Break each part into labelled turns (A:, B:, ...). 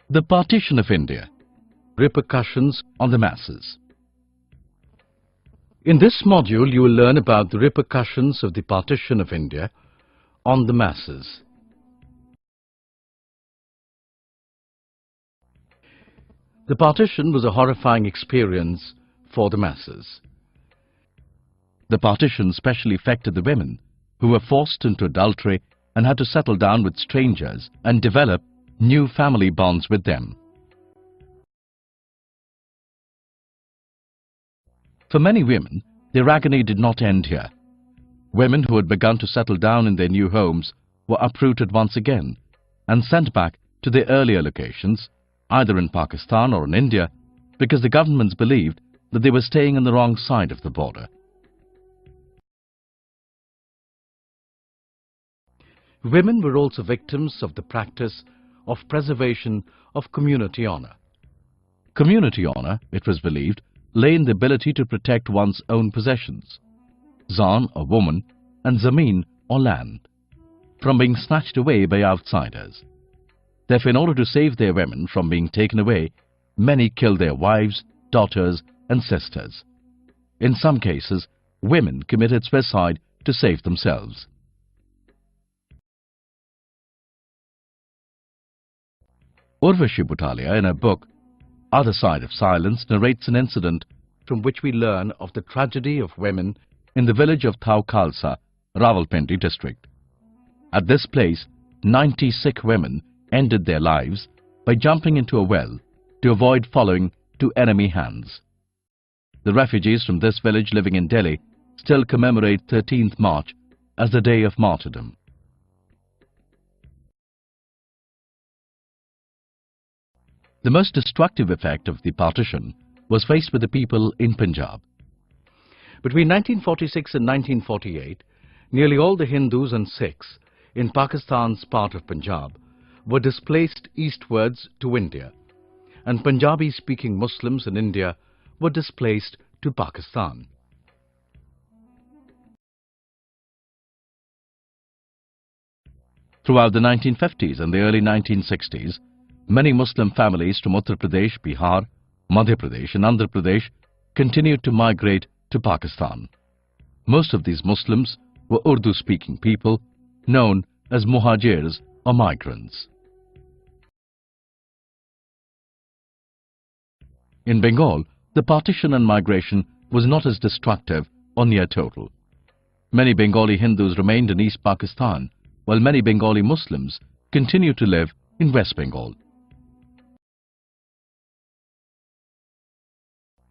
A: The Partition of India. Repercussions on the masses. In this module, you will learn about the repercussions of the Partition of India on the masses. The partition was a horrifying experience for the masses. The partition specially affected the women who were forced into adultery and had to settle down with strangers and develop new family bonds with them. For many women, their agony did not end here. Women who had begun to settle down in their new homes were uprooted once again and sent back to their earlier locations, either in Pakistan or in India, because the governments believed that they were staying on the wrong side of the border. Women were also victims of the practice of preservation of community honor. Community honor, it was believed, lay in the ability to protect one's own possessions, zan or woman, and zameen or land, from being snatched away by outsiders. Therefore, in order to save their women from being taken away, many killed their wives, daughters, and sisters. In some cases, women committed suicide to save themselves. Urvashi Butalia, in her book Other Side of Silence, narrates an incident from which we learn of the tragedy of women in the village of Thau Khalsa, Rawalpindi district. At this place, 90 Sikh women ended their lives by jumping into a well to avoid falling to enemy hands. The refugees from this village living in Delhi still commemorate 13th March as the day of martyrdom. The most destructive effect of the partition was faced with the people in Punjab. Between 1946 and 1948, nearly all the Hindus and Sikhs in Pakistan's part of Punjab were displaced eastwards to India, and Punjabi-speaking Muslims in India were displaced to Pakistan. Throughout the 1950s and the early 1960s, many Muslim families from Uttar Pradesh, Bihar, Madhya Pradesh and Andhra Pradesh continued to migrate to Pakistan. Most of these Muslims were Urdu-speaking people known as muhajirs or migrants. In Bengal, the partition and migration was not as destructive or near total. Many Bengali Hindus remained in East Pakistan, while many Bengali Muslims continued to live in West Bengal.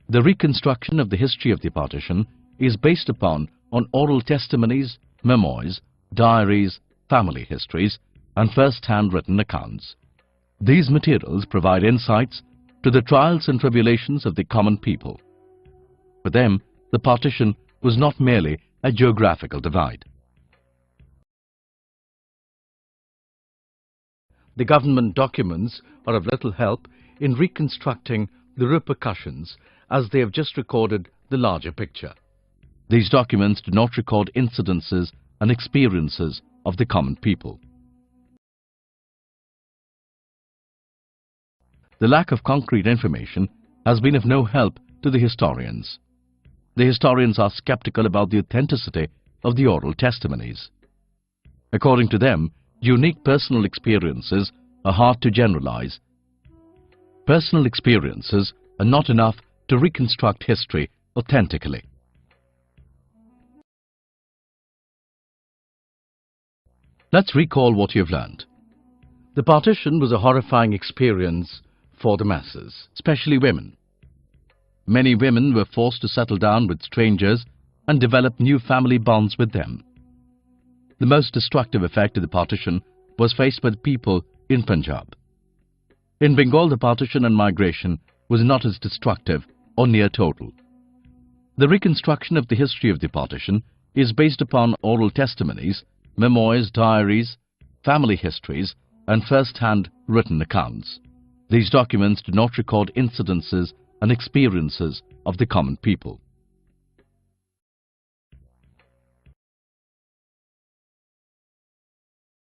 A: The reconstruction of the history of the partition is based upon oral testimonies, memoirs, diaries, family histories, and first-hand written accounts. These materials provide insights to the trials and tribulations of the common people. For them, the partition was not merely a geographical divide. The government documents are of little help in reconstructing the repercussions, as they have just recorded the larger picture. These documents do not record incidences and experiences of the common people. The lack of concrete information has been of no help to the historians. The historians are skeptical about the authenticity of the oral testimonies. According to them, unique personal experiences are hard to generalize. Personal experiences are not enough to reconstruct history authentically. Let's recall what you've learned. The partition was a horrifying experience for the masses, especially women. Many women were forced to settle down with strangers and develop new family bonds with them. The most destructive effect of the partition was faced by the people in Punjab. In Bengal, the partition and migration was not as destructive or near total. The reconstruction of the history of the partition is based upon oral testimonies, memoirs, diaries, family histories, and first-hand written accounts. These documents do not record incidences and experiences of the common people.